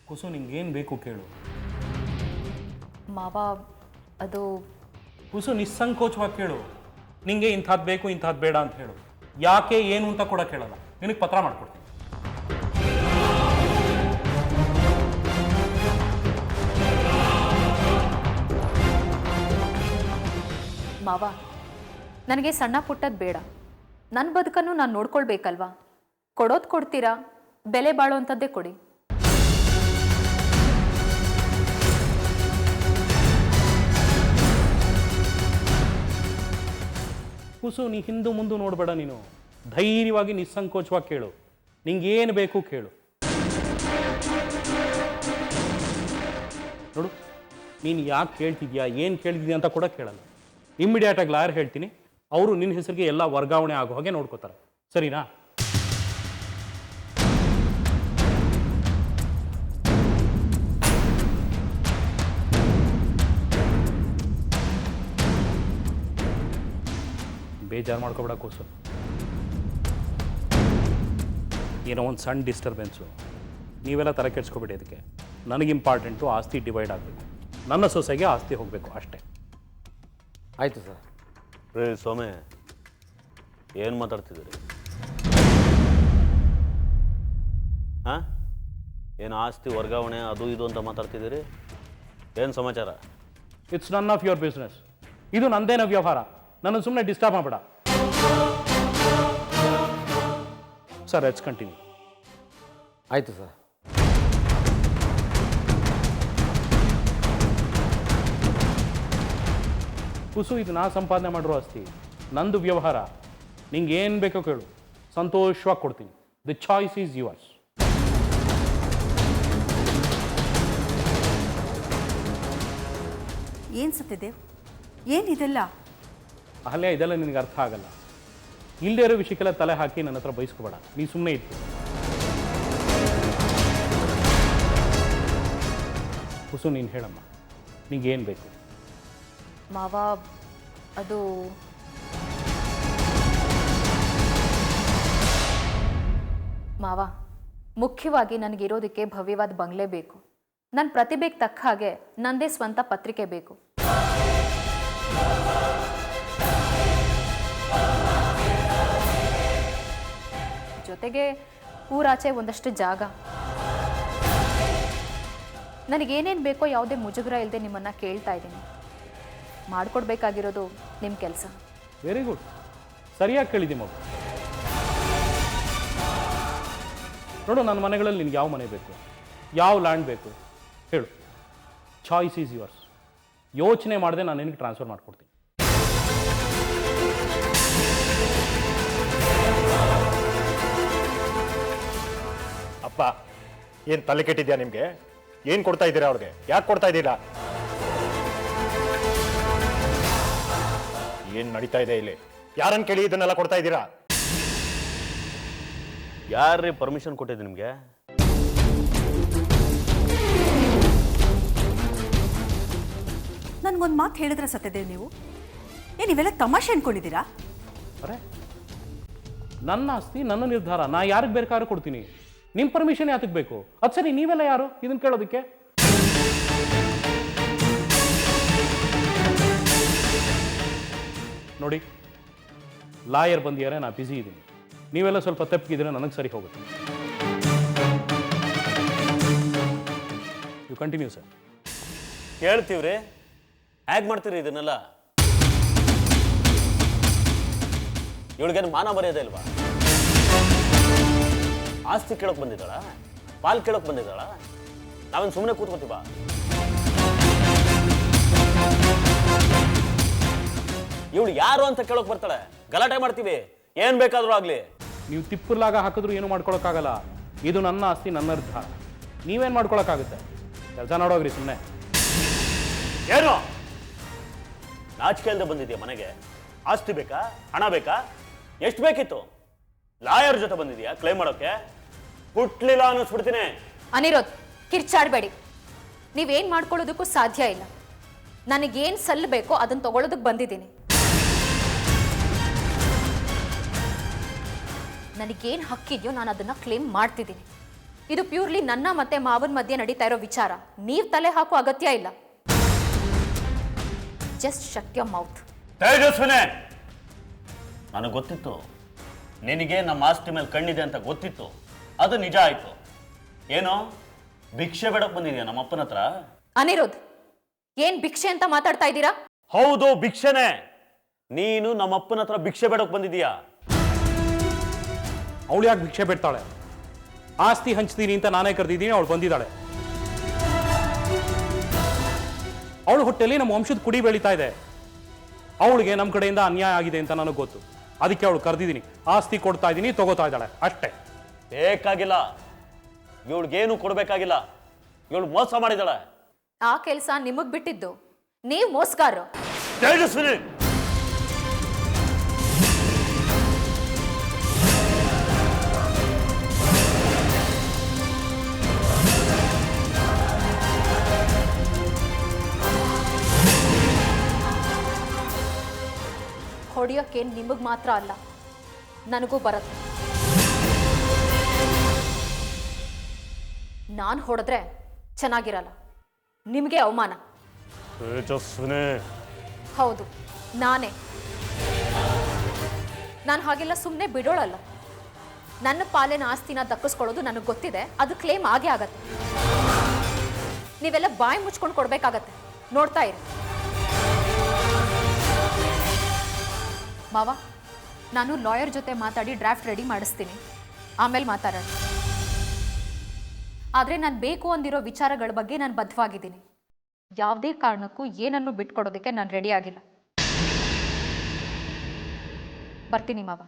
ಕುಸು ನಿಂಗೇನು ಬೇಕು ಕೇಳು. ಮಾವ ಅದು ಕುಸು ನಿಸ್ಸಂಕೋಚವಾಗಿ ಕೇಳು. ನಿಂಗೆ ಇಂಥದ್ದು ಬೇಕು ಇಂಥದ್ದು ಬೇಡ ಅಂತ ಹೇಳು. ಯಾಕೆ ಏನು ಅಂತ ಕೂಡ ಕೇಳಲ್ಲ. ನಿನಗೆ ಪತ್ರ ಮಾಡ್ಕೊಡ್ತೀನಿ. ಮಾವ ನನಗೆ ಸಣ್ಣ ಪುಟ್ಟದ್ದು ಬೇಡ. ನನ್ನ ಬದುಕನ್ನು ನಾನು ನೋಡ್ಕೊಳ್ಬೇಕಲ್ವಾ? ಕೊಡೋದು ಕೊಡ್ತೀರಾ, ಬೆಲೆ ಬಾಳುವಂಥದ್ದೇ ಕೊಡಿ. ಕುಸು ನೀ ಹಿಂದು ಮುಂದೆ ನೋಡಬೇಡ. ನೀನು ಧೈರ್ಯವಾಗಿ ನಿಸ್ಸಂಕೋಚವಾಗಿ ಕೇಳು. ನಿಂಗೇನು ಬೇಕು ಕೇಳು. ನೋಡು, ನೀನು ಯಾಕೆ ಕೇಳ್ತಿದ್ಯಾ, ಏನು ಕೇಳ್ತಿದ್ಯಾ ಅಂತ ಕೂಡ ಕೇಳಲ್ಲ. ಇಮ್ಮಿಡಿಯೇಟಾಗಿ ಲಾಯರ್ ಹೇಳ್ತೀನಿ, ಅವರು ನಿನ್ನ ಹೆಸರಿಗೆ ಎಲ್ಲ ವರ್ಗಾವಣೆ ಆಗೋ ಹಾಗೆ ನೋಡ್ಕೋತಾರೆ. ಸರಿನಾ? ಬೇಜಾರು ಮಾಡ್ಕೊಬೇಡ ಕೂಸು. ಏನೋ ಒಂದು ಸಣ್ಣ ಡಿಸ್ಟರ್ಬೆನ್ಸು, ನೀವೆಲ್ಲ ತಲೆ ಕೆಡ್ಸ್ಕೊಬೇಡಿ. ಅದಕ್ಕೆ ನನಗೆ ಇಂಪಾರ್ಟೆಂಟು ಆಸ್ತಿ ಡಿವೈಡ್ ಆಗಬೇಕು. ನನ್ನ ಸೊಸೆಗೆ ಆಸ್ತಿ ಹೋಗಬೇಕು ಅಷ್ಟೇ. ಆಯಿತು ಸರ್. ರೀ ಸೋಮೆ, ಏನು ಮಾತಾಡ್ತಿದ್ದೀರಿ? ಹಾಂ, ಏನು ಆಸ್ತಿ ವರ್ಗಾವಣೆ ಅದು ಇದು ಅಂತ ಮಾತಾಡ್ತಿದ್ದೀರಿ? ಏನು ಸಮಾಚಾರ? It's none of your business. ಇದು ನಂದೇನ ವ್ಯವಹಾರ. ನನ್ನ ಸುಮ್ಮನೆ ಡಿಸ್ಟರ್ಬ್ ಮಾಡಬೇಡ. Sir, let's continue. ಆಯಿತು ಸರ್. ಕುಸು, ಇದು ನಾ ಸಂಪಾದನೆ ಮಾಡಿರೋ ಆಸ್ತಿ, ನಂದು ವ್ಯವಹಾರ. ನಿಂಗೆ ಏನು ಬೇಕೋ ಕೇಳು, ಸಂತೋಷವಾಗಿ ಕೊಡ್ತೀನಿ. The choice is yours. ಏನು ಸತ್ಯದೇವ್, ಏನಿದೆಲ್ಲ? ಅಲ್ಲೇ ಇದೆಲ್ಲ ನಿನಗೆ ಅರ್ಥ ಆಗಲ್ಲ. ಇಲ್ಲದೇ ಇರೋ ವಿಷಯಕ್ಕೆಲ್ಲ ತಲೆ ಹಾಕಿ ನನ್ನ ಹತ್ರ ಬಯಸ್ಕೋಬೇಡ. ನೀ ಸುಮ್ಮನೆ ಇತ್ತು. ಕುಸು, ನೀನು ಹೇಳಮ್ಮ, ನಿಂಗೇನು ಬೇಕು? ಮಾವ ಅದು ಮಾವ ಮುಖ್ಯವಾಗಿ ನನಗಿರೋದಕ್ಕೆ ಭವ್ಯವಾದ ಬಂಗ್ಲೆ ಬೇಕು. ನನ್ನ ಪ್ರತಿಭೆಗೆ ತಕ್ಕ ಹಾಗೆ ನಂದೇ ಸ್ವಂತ ಪತ್ರಿಕೆ ಬೇಕು. ಜೊತೆಗೆ ಊರಾಚೆ ಒಂದಷ್ಟು ಜಾಗ. ನನಗೇನೇನು ಬೇಕೋ ಯಾವುದೇ ಮುಜುಗರ ಇಲ್ಲದೆ ನಿಮ್ಮನ್ನು ಕೇಳ್ತಾ ಇದ್ದೀನಿ. ಮಾಡಿಕೊಡ್ಬೇಕಾಗಿರೋದು ನಿಮ್ಮ ಕೆಲಸ. ವೆರಿ ಗುಡ್, ಸರಿಯಾಗಿ ಕೇಳಿದ್ದಿ ಮಗು. ನೋಡು, ನನ್ನ ಮನೆಗಳಲ್ಲಿ ನಿನ್ಗೆ ಯಾವ ಮನೆ ಬೇಕು, ಯಾವ ಲ್ಯಾಂಡ್ ಬೇಕು ಹೇಳು. Choice is yours. ಯೋಚನೆ ಮಾಡದೆ ನಾನು ನಿನಗೆ ಟ್ರಾನ್ಸ್ಫರ್ ಮಾಡಿಕೊಡ್ತೀನಿ. ಅಪ್ಪ, ಏನು ತಲೆ ಕೆಟ್ಟಿದ್ಯಾ ನಿಮಗೆ? ಏನು ಕೊಡ್ತಾ ಇದ್ದೀರಾ ಅವ್ರಿಗೆ? ಯಾಕೆ ಕೊಡ್ತಾ ಇದ್ದೀರಾ? ಏನು ನಡೀತಾ ಇದೆ ಇಲ್ಲಿ? ಯಾರನ್ನು ಕೇಳಿ ಇದನ್ನೆಲ್ಲ ಕೊಡ್ತಾ ಇದ್ದೀರಾ? ಯಾರ್ರೀ ಪರ್ಮಿಷನ್ ಕೊಟ್ಟಿದ್ದು ನಿಮಗೆ? ನನ್ಗೊಂದು ಮಾತು ಹೇಳಿದ್ರೆ ಸತ್ಯದೇವ್, ನೀವು ನೀವೆಲ್ಲ ತಮಾಷೆ ಅನ್ಕೊಂಡಿದ್ದೀರಾ? ಅರೆ, ನನ್ನ ಆಸ್ತಿ ನನ್ನ ನಿರ್ಧಾರ. ನಾ ಯಾರಿಗೆ ಬೇಕಾದ್ರೂ ಕೊಡ್ತೀನಿ. ನಿಮ್ಮ ಪರ್ಮಿಷನ್ ಯಾತಕ್ಕೆ ಬೇಕು? ಅದು ಸರಿ, ನೀವೆಲ್ಲ ಯಾರು ಇದನ್ನು ಕೇಳೋದಕ್ಕೆ? ನೋಡಿ, ಲಾಯರ್ ಬಂದಿದ್ದಾರೆ, ನಾ ಬ್ಯುಸಿ ಇದ್ದೀನಿ. ನೀವೆಲ್ಲ ಸ್ವಲ್ಪ ತಪ್ಪಿದ್ರೆ ನನಗೆ ಸರಿ ಹೋಗುತ್ತೆ. You continue sir. ಕೇಳ್ತೀವ್ರಿ, ಹೇಗೆ ಮಾಡ್ತೀರಿ ಇದನ್ನೆಲ್ಲ? ಇವಳಿಗೇನು ಮಾನ ಮರ್ಯಾದೆ ಇಲ್ವಾ? ಆಸ್ತಿ ಕೇಳೋಕೆ ಬಂದಿದ್ದಾಳ? ಪಾಲ್ ಕೇಳೋಕೆ ಬಂದಿದ್ದಾಳ? ನಾವೇನು ಸುಮ್ಮನೆ ಕೂತ್ಕೋತೀವ? ಇವಳು ಯಾರು ಅಂತ ಕೇಳೋಕೆ ಬರ್ತಾಳೆ, ಗಲಾಟೆ ಮಾಡ್ತೀವಿ. ಏನು ಬೇಕಾದರೂ ಆಗಲಿ. ನೀವು ತಿಪ್ಪರ್ಲಾಗ ಹಾಕಿದ್ರು ಏನು ಮಾಡ್ಕೊಳಕ್ಕಾಗಲ್ಲ. ಇದು ನನ್ನ ಆಸ್ತಿ, ನನ್ನ ನಿರ್ಧಾರ. ನೀವೇನು ಮಾಡ್ಕೊಳಕ್ಕಾಗುತ್ತೆ? ಕೆಲಸ ನೋಡೋಗ್ರಿ ಸುಮ್ಮನೆ. ಏನು ನಾಚಿಕೆ ಇಲ್ಲದೆ ಬಂದಿದ್ಯಾ ಮನೆಗೆ? ಆಸ್ತಿ ಬೇಕಾ? ಹಣ ಬೇಕಾ? ಎಷ್ಟು ಬೇಕಿತ್ತು? ಲಾಯರ್ ಜೊತೆ ಬಂದಿದ್ಯಾ ಕ್ಲೈಮ್ ಮಾಡೋಕೆ? ಹುಟ್ಲಿಲ್ಲ ಅನ್ನಿಸ್ಬಿಡ್ತೀನಿ. ಅನಿರೋಧ್, ಕಿರ್ಚಾಡಬೇಡಿ. ನೀವೇನು ಮಾಡ್ಕೊಳ್ಳೋದಕ್ಕೂ ಸಾಧ್ಯ ಇಲ್ಲ. ನನಗೇನು ಸಲ್ಲಬೇಕೋ ಅದನ್ನು ತಗೊಳ್ಳೋದಕ್ಕೆ ಬಂದಿದ್ದೀನಿ. ನನಗೇನು ಹಕ್ಕಿದೆಯೋ ನಾನು ಅದನ್ನು ಕ್ಲೇಮ್ ಮಾಡ್ತಿದ್ದೀನಿ. ಇದು ಪ್ಯೂರ್ಲಿ ನನ್ನ ಮತ್ತೆ ಮಾವನ ಮಧ್ಯೆ ನಡೀತಾ ಇರೋ ವಿಚಾರ. ನೀವು ತಲೆ ಹಾಕೋ ಅಗತ್ಯ ಇಲ್ಲ. Just shut your mouth. ತೇಜಸ್ವಿನೇ, ನನಗೆ ಗೊತ್ತಿತ್ತು ನಿನಗೆ ನಮ್ಮ ಆಸ್ತಿ ಮೇಲೆ ಕಣ್ಣಿದೆ ಅಂತ ಗೊತ್ತಿತ್ತು. ಅದು ನಿಜ ಆಯ್ತು. ಏನೋ ಭಿಕ್ಷೆ ಬೇಡಕ್ ಬಂದಿದ್ಯಾ ನಮ್ಮ ಅಪ್ಪನ ಹತ್ರ? ಅನಿರುದ್ಧ್, ಏನ್ ಭಿಕ್ಷೆ ಅಂತ ಮಾತಾಡ್ತಾ ಇದ್ದೀರಾ? ಹೌದು, ಭಿಕ್ಷೆನೆ. ನೀನು ನಮ್ಮ ಅಪ್ಪನ ಹತ್ರ ಭಿಕ್ಷೆ ಬೇಡಕ್ ಬಂದಿದೀಯಾ? ಅವಳು ಯಾಕೆ ಭಿಕ್ಷೆ ಬಿಡ್ತಾಳೆ? ಆಸ್ತಿ ಹಂಚ್ತೀನಿ ಅಂತ ನಾನೇ ಕರೆದಿದ್ದೀನಿ, ಅವಳು ಬಂದಿದ್ದಾಳೆ. ಅವಳು ಹೊಟ್ಟೆಯಲ್ಲಿ ನಮ್ಮ ವಂಶದ ಕುಡಿ ಬೆಳೀತಾ ಇದೆ. ಅವಳಿಗೆ ನಮ್ಮ ಕಡೆಯಿಂದ ಅನ್ಯಾಯ ಆಗಿದೆ ಅಂತ ನನಗೆ ಗೊತ್ತು. ಅದಕ್ಕೆ ಅವಳು ಕರೆದಿದ್ದೀನಿ, ಆಸ್ತಿ ಕೊಡ್ತಾ ಇದ್ದೀನಿ, ತಗೋತಾ ಇದ್ದಾಳೆ ಅಷ್ಟೇ. ಬೇಕಾಗಿಲ್ಲ, ಇವಳಿಗೇನು ಕೊಡ್ಬೇಕಾಗಿಲ್ಲ. ಇವಳು ಮೋಸ ಮಾಡಿದಾಳೆ. ಆ ಕೆಲಸ ನಿಮಗ್ ಬಿಟ್ಟಿದ್ದು. ನೀವು ಮೋಸಗಾರರು. ತೇಜಸ್ವಿನಿ, ಹೊಡೆಯೋಕೆ ನಿಮಗ್ ಮಾತ್ರ ಅಲ್ಲ, ನನಗೂ ಬರುತ್ತೆ. ನಾನು ಹೊಡೆದ್ರೆ ಚೆನ್ನಾಗಿರಲ್ಲ, ನಿಮಗೆ ಅವಮಾನ. ತೇಜಸ್ವಿನಿ, ಹೌದು, ನಾನೇ. ನಾನು ಹಾಗೆಲ್ಲ ಸುಮ್ಮನೆ ಬಿಡೋಳಲ್ಲ. ನನ್ನ ಪಾಲಿನ ಆಸ್ತಿನ ದಕ್ಕಿಸ್ಕೊಳ್ಳೋದು ನನಗೆ ಗೊತ್ತಿದೆ. ಅದು ಕ್ಲೇಮ್ ಆಗೇ ಆಗತ್ತೆ. ನೀವೆಲ್ಲ ಬಾಯಿ ಮುಚ್ಕೊಂಡು ಕೊಡ್ಬೇಕಾಗತ್ತೆ. ನೋಡ್ತಾ ಇರಿ. ಮಾವ, ನಾನು ಲಾಯರ್ ಜೊತೆ ಮಾತಾಡಿ ಡ್ರಾಫ್ಟ್ ರೆಡಿ ಮಾಡಿಸ್ತೀನಿ, ಆಮೇಲೆ ಮಾತಾಡೋಣ. ಆದರೆ ನಾನು ಬೇಕು ಅಂದಿರೋ ವಿಚಾರಗಳ ಬಗ್ಗೆ ನಾನು ಬದ್ಧವಾಗಿದ್ದೀನಿ. ಯಾವುದೇ ಕಾರಣಕ್ಕೂ ಏನನ್ನು ಬಿಟ್ಕೊಡೋದಕ್ಕೆ ನಾನು ರೆಡಿ ಆಗಿಲ್ಲ. ಬರ್ತೀನಿ ಮಾವ.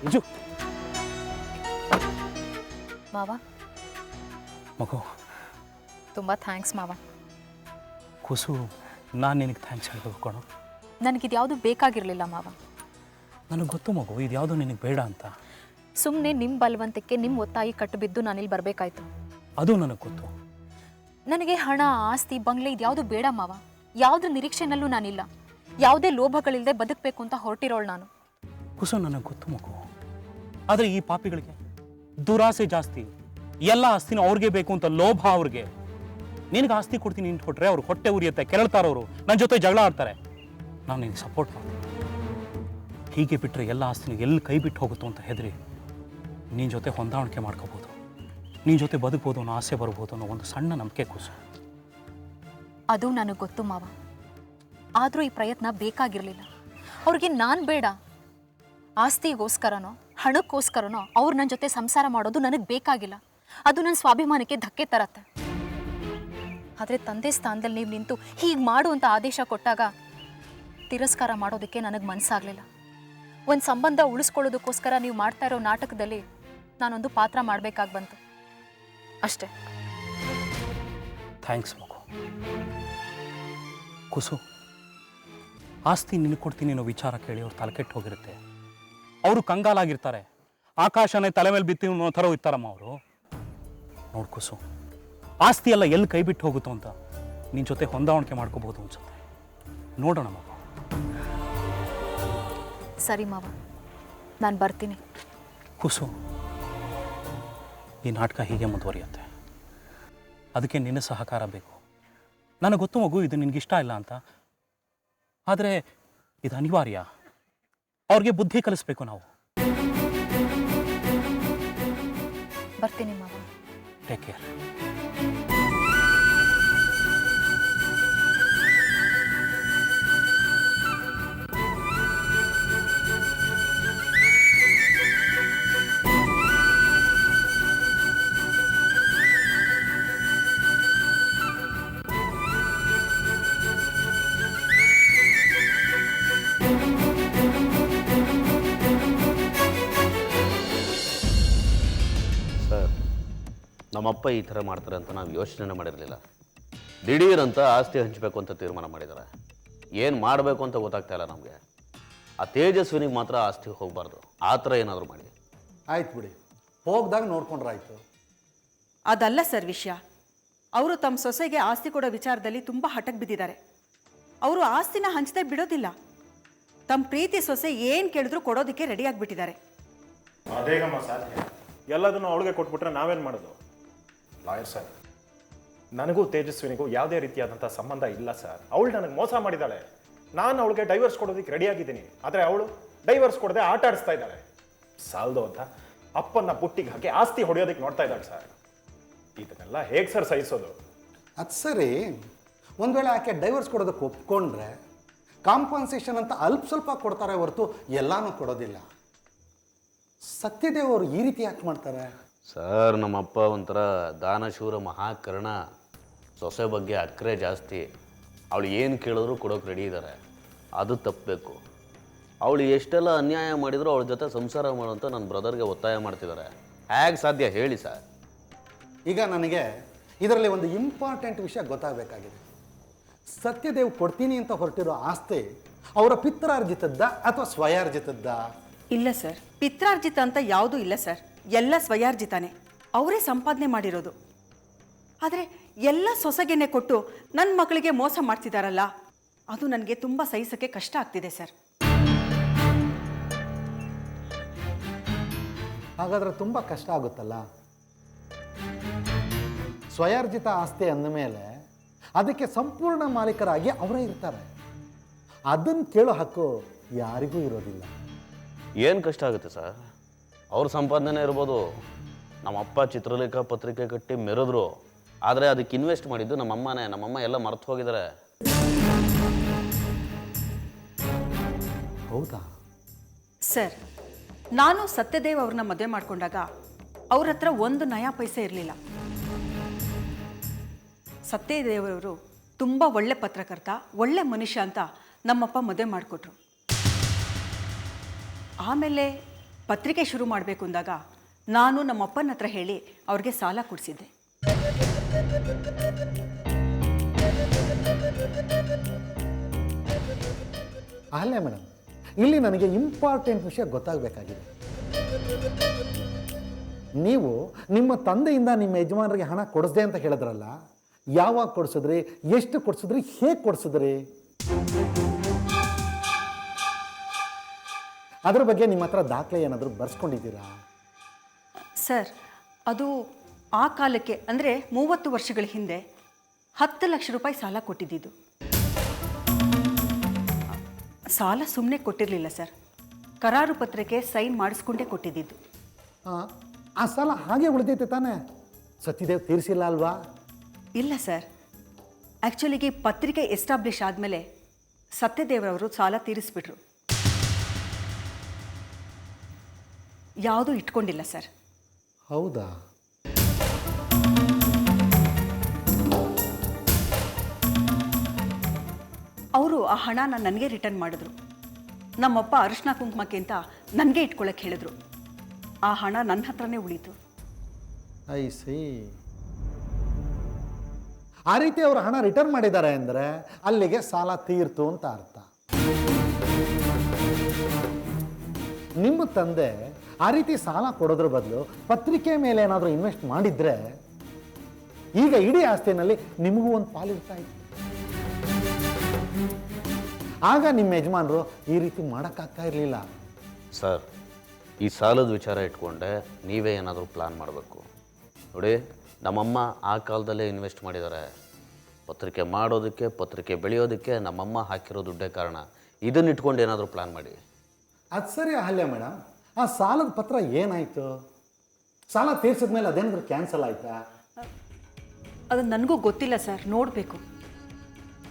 ಮಂಜು, ಮಾವ, ಮಗು, ತುಂಬ ಥ್ಯಾಂಕ್ಸ್ ಮಾವ. ಕುಸು, ನಾನು ನಿನಗೆ ಥ್ಯಾಂಕ್ಸ್ ಹೇಳ್ಬೇಕು ಕಣೋ. ನನಗಿದು ಯಾವುದು ಬೇಕಾಗಿರಲಿಲ್ಲ ಮಾವ. ನನಗೆ ಗೊತ್ತು ಮಗು, ಇದು ಯಾವುದು ನಿನಗೆ ಬೇಡ ಅಂತ. ಸುಮ್ಮನೆ ನಿಮ್ಮ ಬಲವಂತಕ್ಕೆ ನಿಮ್ಮ ಒತ್ತಾಯಿ ಕಟ್ಟುಬಿದ್ದು ನಾನಿಲ್ಲಿ ಬರಬೇಕಾಯ್ತು. ಅದು ನನಗೆ ಗೊತ್ತು. ನನಗೆ ಹಣ, ಆಸ್ತಿ, ಬಂಗ್ಲೆ ಇದು ಯಾವುದು ಬೇಡ ಮಾವ. ಯಾವುದ್ರ ನಿರೀಕ್ಷೆನಲ್ಲೂ ನಾನಿಲ್ಲ. ಯಾವುದೇ ಲೋಭಗಳಿಲ್ಲದೆ ಬದುಕಬೇಕು ಅಂತ ಹೊರಟಿರೋಳು ನಾನು. ಕುಸು, ನನಗೆ ಗೊತ್ತು ಮಗು. ಆದರೆ ಈ ಪಾಪಿಗಳಿಗೆ ದುರಾಸೆ ಜಾಸ್ತಿ. ಎಲ್ಲ ಆಸ್ತಿನೂ ಅವ್ರಿಗೆ ಬೇಕು ಅಂತ ಲೋಭ ಅವ್ರಿಗೆ. ನಿನಗೆ ಆಸ್ತಿ ಕೊಡ್ತೀನಿ ಅಂತ ಕೊಟ್ರೆ ಅವ್ರು ಹೊಟ್ಟೆ ಉರಿಯುತ್ತೆ, ಕೆರಳ್ತಾರವರು, ನನ್ನ ಜೊತೆ ಜಗಳ ಆಡ್ತಾರೆ. ನಾನು ನಿನಗೆ ಸಪೋರ್ಟ್ ಮಾಡ್ತೀನಿ. ಹೀಗೆ ಬಿಟ್ಟರೆ ಎಲ್ಲ ಆಸ್ತಿನೂ ಎಲ್ಲಿ ಕೈ ಬಿಟ್ಟು ಹೋಗುತ್ತೋ ಅಂತ ಹೆದರಿ ನಿನ್ನ ಜೊತೆ ಹೊಂದಾಣಿಕೆ ಮಾಡ್ಕೋಬೋದು, ನಿನ್ನ ಜೊತೆ ಬದುಕ್ಬೋದು ಅನ್ನೋ ಆಸೆ ಬರ್ಬೋದು ಅನ್ನೋ ಒಂದು ಸಣ್ಣ ನಂಬಿಕೆ ಕುಸು. ಅದು ನನಗೆ ಗೊತ್ತು ಮಾವ. ಆದರೂ ಈ ಪ್ರಯತ್ನ ಬೇಕಾಗಿರಲಿಲ್ಲ. ಅವ್ರಿಗೆ ನಾನು ಬೇಡ. ಆಸ್ತಿಗೋಸ್ಕರನೋ ಹಣಕ್ಕೋಸ್ಕರನೋ ಅವ್ರು ನನ್ನ ಜೊತೆ ಸಂಸಾರ ಮಾಡೋದು ನನಗೆ ಬೇಕಾಗಿಲ್ಲ. ಅದು ನನ್ನ ಸ್ವಾಭಿಮಾನಕ್ಕೆ ಧಕ್ಕೆ ತರತ್ತೆ. ಆದರೆ ತಂದೆ ಸ್ಥಾನದಲ್ಲಿ ನೀವು ನಿಂತು ಹೀಗೆ ಮಾಡು ಅಂತ ಆದೇಶ ಕೊಟ್ಟಾಗ ತಿರಸ್ಕಾರ ಮಾಡೋದಕ್ಕೆ ನನಗೆ ಮನಸ್ಸಾಗಲಿಲ್ಲ. ಒಂದು ಸಂಬಂಧ ಉಳಿಸ್ಕೊಳ್ಳೋದಕ್ಕೋಸ್ಕರ ನೀವು ಮಾಡ್ತಾ ಇರೋ ನಾಟಕದಲ್ಲಿ ನಾನೊಂದು ಪಾತ್ರ ಮಾಡಬೇಕಾಗಿ ಬಂತು ಅಷ್ಟೇ. ಥ್ಯಾಂಕ್ಸ್ ಮಗು. ಕುಸು, ಆಸ್ತಿ ನಿನಗೆ ಕೊಡ್ತೀನಿ ಅನ್ನೋ ವಿಚಾರ ಕೇಳಿ ಅವ್ರು ತಲೆಕೆಟ್ಟು ಹೋಗಿರುತ್ತೆ. ಅವರು ಕಂಗಾಲಾಗಿರ್ತಾರೆ. ಆಕಾಶನೇ ತಲೆ ಮೇಲೆ ಬಿತ್ತಿ ಅನ್ನೋ ಥರ ಇರ್ತಾರಮ್ಮ ಅವರು. ನೋಡು ಕುಸು, ಆಸ್ತಿ ಎಲ್ಲ ಎಲ್ಲಿ ಕೈ ಬಿಟ್ಟು ಹೋಗುತ್ತೋ ಅಂತ ನಿನ್ನ ಜೊತೆ ಹೊಂದಾಣಿಕೆ ಮಾಡ್ಕೋಬಹುದು ಅನ್ಸುತ್ತೆ. ನೋಡೋಣ ಮಗು. ಸರಿ ಮಾವ, ನಾನು ಬರ್ತೀನಿ. ಕುಸು, ಈ ನಾಟಕ ಹೀಗೆ ಮುಂದುವರಿಯುತ್ತೆ. ಅದಕ್ಕೆ ನಿನ್ನ ಸಹಕಾರ ಬೇಕು. ನನಗೆ ಗೊತ್ತು ಮಗು, ಇದು ನಿನಗಿಷ್ಟ ಇಲ್ಲ ಅಂತ. ಆದರೆ ಇದು ಅನಿವಾರ್ಯ. ಅವ್ರಿಗೆ ಬುದ್ಧಿ ಕಲಿಸ್ಬೇಕು ನಾವು. ಬರ್ತೀನಿ ಮಾವ. Take care. ನಮ್ಮಪ್ಪ ಈ ಥರ ಮಾಡ್ತಾರೆ ಅಂತ ನಾವು ಯೋಚನೆ ಮಾಡಿರಲಿಲ್ಲ. ದಿಢೀರಂತ ಆಸ್ತಿ ಹಂಚಬೇಕು ಅಂತ ತೀರ್ಮಾನ ಮಾಡಿದ್ದಾರೆ. ಏನು ಮಾಡಬೇಕು ಅಂತ ಗೊತ್ತಾಗ್ತಾ ಇಲ್ಲ ನಮಗೆ. ಆ ತೇಜಸ್ವಿನಿಗೆ ಮಾತ್ರ ಆಸ್ತಿ ಹೋಗಬಾರ್ದು, ಆ ಥರ ಏನಾದರೂ ಮಾಡಿ. ಆಯ್ತು ಬಿಡಿ, ಹೋಗ್ದಾಗ ನೋಡ್ಕೊಂಡ್ರಾಯ್ತು. ಅದಲ್ಲ ಸರ್ ವಿಷಯ. ಅವರು ತಮ್ಮ ಸೊಸೆಗೆ ಆಸ್ತಿ ಕೊಡೋ ವಿಚಾರದಲ್ಲಿ ತುಂಬ ಹಠಕ್ಕೆ ಬಿದ್ದಿದ್ದಾರೆ. ಅವರು ಆಸ್ತಿನ ಹಂಚದೆ ಬಿಡೋದಿಲ್ಲ. ತಮ್ಮ ಪ್ರೀತಿ ಸೊಸೆ ಏನು ಕೇಳಿದ್ರು ಕೊಡೋದಕ್ಕೆ ರೆಡಿ ಆಗಿಬಿಟ್ಟಿದ್ದಾರೆ. ಅದೇಗಮ್ಮ ಸಾಧ್ಯ? ಎಲ್ಲದನ್ನು ಅವಳಿಗೆ ಕೊಟ್ಬಿಟ್ರೆ ನಾವೇನು ಮಾಡೋದು? ಲಾಯರ್ ಸರ್, ನನಗೂ ತೇಜಸ್ವಿನಿಗೂ ಯಾವುದೇ ರೀತಿಯಾದಂಥ ಸಂಬಂಧ ಇಲ್ಲ ಸರ್. ಅವಳು ನನಗೆ ಮೋಸ ಮಾಡಿದ್ದಾಳೆ. ನಾನು ಅವಳಿಗೆ ಡೈವರ್ಸ್ ಕೊಡೋದಕ್ಕೆ ರೆಡಿಯಾಗಿದ್ದೀನಿ. ಆದರೆ ಅವಳು ಡೈವರ್ಸ್ ಕೊಡದೆ ಆಟ ಆಡಿಸ್ತಾ ಇದ್ದಾಳೆ. ಸಾಲದು ಅಂತ ಅಪ್ಪನ ಬುಟ್ಟಿಗೆ ಹಾಕಿ ಆಸ್ತಿ ಹೊಡೆಯೋದಕ್ಕೆ ನೋಡ್ತಾ ಇದ್ದಾಳೆ ಸರ್. ಇದನ್ನೆಲ್ಲ ಹೇಗೆ ಸರ್ ಸಹಿಸೋದು? ಅದು ಸರಿ, ಒಂದು ವೇಳೆ ಆಕೆ ಡೈವರ್ಸ್ ಕೊಡೋದಕ್ಕೆ ಒಪ್ಕೊಂಡ್ರೆ ಕಾಂಪನ್ಸೇಷನ್ ಅಂತ ಅಲ್ಪ ಸ್ವಲ್ಪ ಕೊಡ್ತಾರೆ ಹೊರತು ಎಲ್ಲಾನು ಕೊಡೋದಿಲ್ಲ. ಸತ್ಯದೇವ್ ಅವರು ಈ ರೀತಿ ಯಾಕೆ ಮಾಡ್ತಾರೆ? ಸರ್, ನಮ್ಮಪ್ಪ ಒಂಥರ ದಾನಶೂರ ಮಹಾಕರ್ಣ. ಸೊಸೆ ಬಗ್ಗೆ ಅಕ್ಕರೆ ಜಾಸ್ತಿ. ಅವಳು ಏನು ಕೇಳಿದ್ರು ಕೊಡೋಕೆ ರೆಡಿ ಇದ್ದಾರೆ. ಅದು ತಪ್ಪಬೇಕು. ಅವಳು ಎಷ್ಟೆಲ್ಲ ಅನ್ಯಾಯ ಮಾಡಿದ್ರು ಅವಳ ಜೊತೆ ಸಂಸಾರ ಮಾಡುವಂತ ನನ್ನ ಬ್ರದರ್ಗೆ ಒತ್ತಾಯ ಮಾಡ್ತಿದ್ದಾರೆ. ಹೇಗೆ ಸಾಧ್ಯ ಹೇಳಿ ಸರ್? ಈಗ ನನಗೆ ಇದರಲ್ಲಿ ಒಂದು ಇಂಪಾರ್ಟೆಂಟ್ ವಿಷಯ ಗೊತ್ತಾಗಬೇಕಾಗಿದೆ. ಸತ್ಯದೇವ್ ಕೊಡ್ತೀನಿ ಅಂತ ಹೊರಟಿರೋ ಆಸ್ತಿ ಅವರ ಪಿತ್ರಾರ್ಜಿತದ್ದ ಅಥವಾ ಸ್ವಯಾರ್ಜಿತದ್ದ? ಇಲ್ಲ ಸರ್, ಪಿತ್ರಾರ್ಜಿತ ಅಂತ ಯಾವುದೂ ಇಲ್ಲ ಸರ್. ಎಲ್ಲ ಸ್ವಯಾರ್ಜಿತಾನೆ. ಅವರೇ ಸಂಪಾದನೆ ಮಾಡಿರೋದು. ಆದರೆ ಎಲ್ಲ ಸೊಸೆಗೆನೆ ಕೊಟ್ಟು ನನ್ನ ಮಕ್ಕಳಿಗೆ ಮೋಸ ಮಾಡ್ತಿದ್ದಾರಲ್ಲ, ಅದು ನನಗೆ ತುಂಬ ಸಹಿಸೋಕ್ಕೆ ಕಷ್ಟ ಆಗ್ತಿದೆ ಸರ್. ಹಾಗಾದರೆ ತುಂಬ ಕಷ್ಟ ಆಗುತ್ತಲ್ಲ. ಸ್ವಯಾರ್ಜಿತ ಆಸ್ತಿ ಅಂದಮೇಲೆ ಅದಕ್ಕೆ ಸಂಪೂರ್ಣ ಮಾಲೀಕರಾಗಿ ಅವರೇ ಇರ್ತಾರೆ. ಅದನ್ನು ಕೇಳೋ ಹಕ್ಕು ಯಾರಿಗೂ ಇರೋದಿಲ್ಲ. ಏನು ಕಷ್ಟ ಆಗುತ್ತೆ ಸರ್? ಅವ್ರ ಸಂಪಾದನೆ ಇರ್ಬೋದು. ನಮ್ಮಪ್ಪ ಚಿತ್ರಲೇಖ ಪತ್ರಿಕೆ ಕಟ್ಟಿ ಮೆರೆದ್ರು. ಆದರೆ ಅದಕ್ಕೆ ಇನ್ವೆಸ್ಟ್ ಮಾಡಿದ್ದು ನಮ್ಮಮ್ಮನೇ. ನಮ್ಮಮ್ಮ ಎಲ್ಲ ಮರೆತು ಹೋಗಿದ್ದಾರೆ. ಹೌದಾ ಸರ್, ನಾನು ಸತ್ಯದೇವ್ ಅವ್ರನ್ನ ಮದುವೆ ಮಾಡ್ಕೊಂಡಾಗ ಅವ್ರ ಹತ್ರ ಒಂದು ನಯಾ ಪೈಸೆ ಇರಲಿಲ್ಲ. ಸತ್ಯದೇವರು ತುಂಬ ಒಳ್ಳೆ ಪತ್ರಕರ್ತ, ಒಳ್ಳೆ ಮನುಷ್ಯ ಅಂತ ನಮ್ಮಪ್ಪ ಮದುವೆ ಮಾಡಿಕೊಟ್ರು. ಆಮೇಲೆ ಪತ್ರಿಕೆ ಶುರು ಮಾಡಬೇಕು ಅಂದಾಗ ನಾನು ನಮ್ಮಪ್ಪನ ಹತ್ರ ಹೇಳಿ ಅವ್ರಿಗೆ ಸಾಲ ಕೊಡಿಸಿದ್ದೆ. ಅಲ್ಲೇ ಮೇಡಮ್, ಇಲ್ಲಿ ನನಗೆ ಇಂಪಾರ್ಟೆಂಟ್ ವಿಷಯ ಗೊತ್ತಾಗಬೇಕಾಗಿದೆ. ನೀವು ನಿಮ್ಮ ತಂದೆಯಿಂದ ನಿಮ್ಮ ಯಜಮಾನರಿಗೆ ಹಣ ಕೊಡಿಸ್ದೆ ಅಂತ ಹೇಳಿದ್ರಲ್ಲ, ಯಾವಾಗ ಕೊಡಿಸಿದ್ರಿ, ಎಷ್ಟು ಕೊಡಿಸಿದ್ರಿ, ಹೇಗೆ ಕೊಡಿಸಿದ್ರಿ? ಅದ್ರ ಬಗ್ಗೆ ನಿಮ್ಮ ಹತ್ರ ದಾಖಲೆ ಏನಾದರೂ ಬರ್ಸ್ಕೊಂಡಿದ್ದೀರಾ? ಸರ್, ಅದು ಆ ಕಾಲಕ್ಕೆ ಅಂದರೆ 30 ವರ್ಷಗಳ ಹಿಂದೆ 10 ಲಕ್ಷ ರೂಪಾಯಿ ಸಾಲ ಕೊಟ್ಟಿದ್ದಿದ್ದು. ಸಾಲ ಸುಮ್ಮನೆ ಕೊಟ್ಟಿರಲಿಲ್ಲ ಸರ್, ಕರಾರು ಪತ್ರಕ್ಕೆ ಸೈನ್ ಮಾಡಿಸ್ಕೊಂಡೇ ಕೊಟ್ಟಿದ್ದಿದ್ದು. ಆ ಸಾಲ ಹಾಗೆ ಉಳಿದೈತೆ ತಾನೇ? ಸತ್ಯದೇವ್ ತೀರಿಸಿಲ್ಲ ಅಲ್ವಾ? ಇಲ್ಲ ಸರ್, ಆ್ಯಕ್ಚುಲಿಗೆ ಪತ್ರಿಕೆ ಎಸ್ಟಾಬ್ಲಿಷ್ ಆದಮೇಲೆ ಸತ್ಯದೇವರವರು ಸಾಲ ತೀರಿಸ್ಬಿಟ್ರು. ಯಾವುದೂ ಇಟ್ಕೊಂಡಿಲ್ಲ ಸರ್. ಹೌದಾ? ಅವರು ಆ ಹಣನ ನನಗೆ ರಿಟರ್ನ್ ಮಾಡಿದ್ರು. ನಮ್ಮಪ್ಪ ಅರಿಶಿನ ಕುಂಕುಮಕ್ಕೆ ಅಂತ ನನಗೆ ಇಟ್ಕೊಳ್ಳೋಕೆ ಹೇಳಿದ್ರು. ಆ ಹಣ ನನ್ನ ಹತ್ರನೇ ಉಳೀತು. I C. ಆ ರೀತಿ ಅವರು ಹಣ ರಿಟರ್ನ್ ಮಾಡಿದ್ದಾರೆ ಅಂದರೆ ಅಲ್ಲಿಗೆ ಸಾಲ ತೀರ್ತು ಅಂತ ಅರ್ಥ. ನಿಮ್ಮ ತಂದೆ ಆ ರೀತಿ ಸಾಲ ಕೊಡೋದ್ರ ಬದಲು ಪತ್ರಿಕೆ ಮೇಲೆ ಏನಾದರೂ ಇನ್ವೆಸ್ಟ್ ಮಾಡಿದ್ರೆ ಈಗ ಇಡೀ ಆಸ್ತಿನಲ್ಲಿ ನಿಮಗೂ ಒಂದು ಪಾಲಿರ್ತಾ ಇತ್ತು. ಆಗ ನಿಮ್ಮ ಯಜಮಾನರು ಈ ರೀತಿ ಮಾಡೋಕ್ಕಾಗ್ತಾ ಇರಲಿಲ್ಲ. ಸರ್, ಈ ಸಾಲದ ವಿಚಾರ ಇಟ್ಕೊಂಡೆ ನೀವೇ ಏನಾದರೂ ಪ್ಲಾನ್ ಮಾಡಬೇಕು. ನೋಡಿ, ನಮ್ಮಮ್ಮ ಆ ಕಾಲದಲ್ಲೇ ಇನ್ವೆಸ್ಟ್ ಮಾಡಿದ್ದಾರೆ. ಪತ್ರಿಕೆ ಮಾಡೋದಕ್ಕೆ, ಪತ್ರಿಕೆ ಬೆಳೆಯೋದಕ್ಕೆ ನಮ್ಮಮ್ಮ ಹಾಕಿರೋ ದುಡ್ಡೇ ಕಾರಣ. ಇದನ್ನ ಇಟ್ಕೊಂಡು ಏನಾದರೂ ಪ್ಲಾನ್ ಮಾಡಿ. ಅದು ಸರಿ ಅಹಲ್ಯ ಮೇಡಮ್, ಆ ಸಾಲದ ಪತ್ರ ಏನಾಯಿತು? ಸಾಲ ತೀರ್ಸಿದ್ಮೇಲೆ ಅದೇನಾದರೂ ಕ್ಯಾನ್ಸಲ್ ಆಯಿತಾ? ಅದು ನನಗೂ ಗೊತ್ತಿಲ್ಲ ಸರ್, ನೋಡಬೇಕು.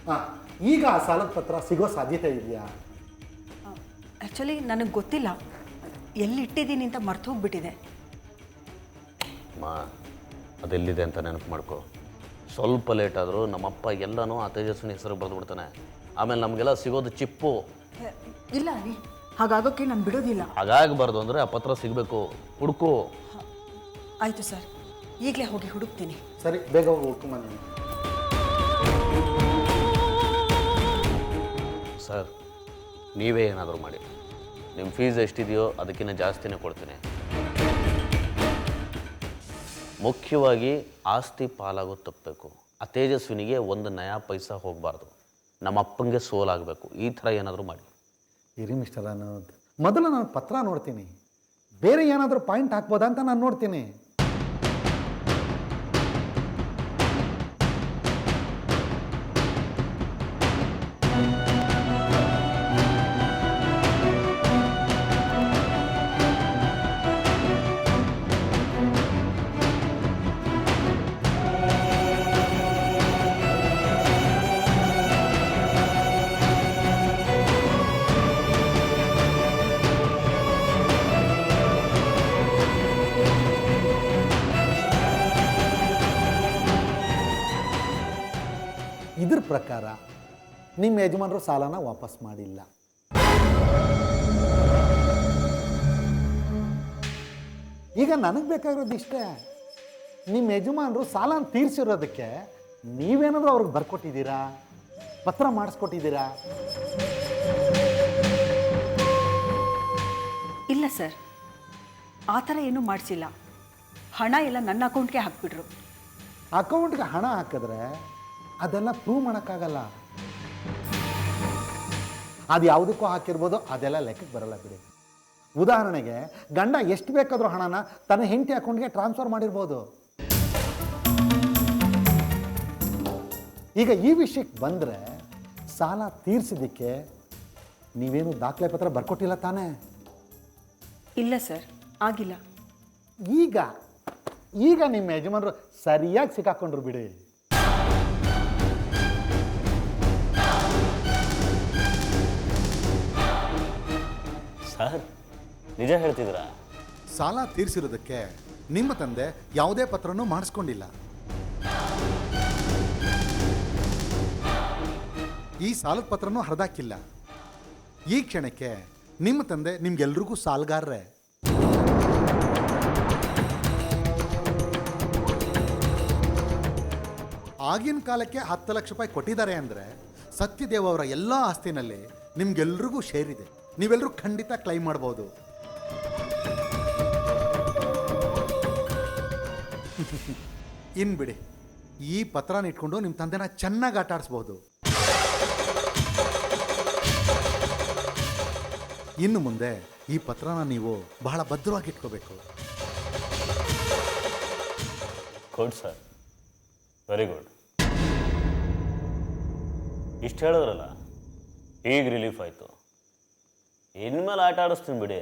ಹಾಂ, ಈಗ ಆ ಸಾಲದ ಪತ್ರ ಸಿಗೋ ಸಾಧ್ಯತೆ ಇದೆಯಾ? ಆ್ಯಕ್ಚುಲಿ ನನಗೆ ಗೊತ್ತಿಲ್ಲ, ಎಲ್ಲಿಟ್ಟಿದ್ದೀನಿ ಅಂತ ಮರ್ತು ಹೋಗ್ಬಿಟ್ಟಿದೆ. ಅದೆಲ್ಲಿದೆ ಅಂತ ನೆನಪು ಮಾಡ್ಕೊ. ಸ್ವಲ್ಪ ಲೇಟ್ ಆದರೂ ನಮ್ಮಪ್ಪ ಎಲ್ಲನೂ ಆ ತೇಜಸ್ವಿನಿ ಹೆಸರು ಬರೆದು ಬಿಡ್ತಾನೆ. ಆಮೇಲೆ ನಮಗೆಲ್ಲ ಸಿಗೋದು ಚಿಪ್ಪು. ಇಲ್ಲ ರೀ, ಹಾಗಾಗೋಕ್ಕೆ ನಾನು ಬಿಡೋದಿಲ್ಲ. ಹಾಗಾಗಬಾರ್ದು ಅಂದರೆ ಆ ಪತ್ರ ಸಿಗಬೇಕು. ಹುಡುಕು. ಆಯಿತು ಸರ್, ಈಗಲೇ ಹೋಗಿ ಹುಡುಕ್ತೀನಿ. ಸರಿ, ಬೇಗ ಹೋಗಿ ಹುಡ್ಕೊಂಬಂದು. ಸರ್, ನೀವೇ ಏನಾದರೂ ಮಾಡಿ. ನಿಮ್ಮ ಫೀಸ್ ಎಷ್ಟಿದೆಯೋ ಅದಕ್ಕಿಂತ ಜಾಸ್ತಿನೇ ಕೊಡ್ತೀನಿ. ಮುಖ್ಯವಾಗಿ ಆಸ್ತಿ ಪಾಲಾಗೋ ತಪ್ಪಬೇಕು. ಆ ತೇಜಸ್ವಿನಿಗೆ ಒಂದು ನಯಾ ಪೈಸಾ ಹೋಗಬಾರ್ದು. ನಮ್ಮ ಅಪ್ಪಂಗೆ ಸೋಲಾಗಬೇಕು. ಈ ಥರ ಏನಾದರೂ ಮಾಡಿ. ಇರಿ ಮಿಸ್ಟರ್ ಅನೋದ್, ಮೊದಲು ನಾನು ಪತ್ರ ನೋಡ್ತೀನಿ. ಬೇರೆ ಏನಾದರೂ ಪಾಯಿಂಟ್ ಹಾಕ್ಬೋದಾ ಅಂತ ನಾನು ನೋಡ್ತೀನಿ. ಇದ್ರ ಪ್ರಕಾರ ನಿಮ್ಮ ಯಜಮಾನರು ಸಾಲನ ವಾಪಸ್ ಮಾಡಿಲ್ಲ. ಈಗ ನನಗೆ ಬೇಕಾಗಿರೋದು ಇಷ್ಟೇ, ನಿಮ್ಮ ಯಜಮಾನರು ಸಾಲನ ತೀರಿಸಿರೋದಕ್ಕೆ ನೀವೇನಾದರೂ ಅವ್ರಿಗೆ ಬರ್ಕೊಟ್ಟಿದ್ದೀರಾ, ಪತ್ರ ಮಾಡಿಸ್ಕೊಟ್ಟಿದ್ದೀರಾ? ಇಲ್ಲ ಸರ್, ಆ ಥರ ಏನೂ ಮಾಡಿಸಿಲ್ಲ. ಹಣ ಎಲ್ಲ ನನ್ನ ಅಕೌಂಟ್ಗೆ ಹಾಕ್ಬಿಟ್ರು. ಅಕೌಂಟ್ಗೆ ಹಣ ಹಾಕಿದ್ರೆ ಅದೆಲ್ಲ ಪ್ರೂವ್ ಮಾಡೋಕ್ಕಾಗಲ್ಲ. ಅದು ಯಾವುದಕ್ಕೂ ಹಾಕಿರ್ಬೋದು, ಅದೆಲ್ಲ ಲೆಕ್ಕಕ್ಕೆ ಬರಲ್ಲ ಬಿಡಿ. ಉದಾಹರಣೆಗೆ ಗಂಡ ಎಷ್ಟು ಬೇಕಾದರೂ ಹಣನ ತನ್ನ ಹೆಂಡತಿ ಅಕೌಂಟ್ಗೆ ಟ್ರಾನ್ಸ್ಫರ್ ಮಾಡಿರ್ಬೋದು. ಈಗ ಈ ವಿಷಯಕ್ಕೆ ಬಂದರೆ ಸಾಲ ತೀರಿಸಿದ್ದಕ್ಕೆ ನೀವೇನು ದಾಖಲೆ ಪತ್ರ ಬರ್ಕೊಟ್ಟಿಲ್ಲ ತಾನೇ? ಇಲ್ಲ ಸರ್, ಆಗಿಲ್ಲ. ಈಗ ನಿಮ್ಮ ಯಜಮಾನರು ಸರಿಯಾಗಿ ಸಿಕ್ಕಾಕೊಂಡ್ರು ಬಿಡಿ. ಸರ್, ನಿಜ ಹೇಳ್ತಿದ್ದೀರಾ? ಸಾಲ ತೀರಿಸಿರೋದಕ್ಕೆ ನಿಮ್ಮ ತಂದೆ ಯಾವುದೇ ಪತ್ರನೂ ಮಾಡಿಸ್ಕೊಂಡಿಲ್ಲ. ಈ ಸಾಲದ ಪತ್ರನೂ ಹರಿದಾಕಿಲ್ಲ. ಈ ಕ್ಷಣಕ್ಕೆ ನಿಮ್ಮ ತಂದೆ ನಿಮ್ಗೆಲ್ರಿಗೂ ಸಾಲಗಾರರೇ. ಆಗಿನ ಕಾಲಕ್ಕೆ 10 ಲಕ್ಷ ರೂಪಾಯಿ ಕೊಟ್ಟಿದ್ದಾರೆ ಅಂದರೆ ಸತ್ಯದೇವ್ ಅವರ ಎಲ್ಲ ಆಸ್ತಿನಲ್ಲಿ ನಿಮ್ಗೆಲ್ರಿಗೂ ಶೇರ್ ಇದೆ. ನೀವೆಲ್ಲರೂ ಖಂಡಿತ ಕ್ಲೈಮ್ ಮಾಡ್ಬೋದು. ಇನ್ನು ಬಿಡಿ, ಈ ಪತ್ರನ ಇಟ್ಕೊಂಡು ನಿಮ್ಮ ತಂದೆನ ಚೆನ್ನಾಗಿ ಆಟ ಆಡಿಸ್ಬೋದು. ಇನ್ನು ಮುಂದೆ ಈ ಪತ್ರನ ನೀವು ಬಹಳ ಭದ್ರವಾಗಿ ಇಟ್ಕೋಬೇಕು. Good sir, very good. ಇಷ್ಟು ಹೇಳಿದ್ರಲ್ಲ, ಈಗ ರಿಲೀಫ್ ಆಯಿತು. ಇನ್ಮೇಲೆ ಆಟ ಆಡಿಸ್ತೀನಿ ಬಿಡಿ.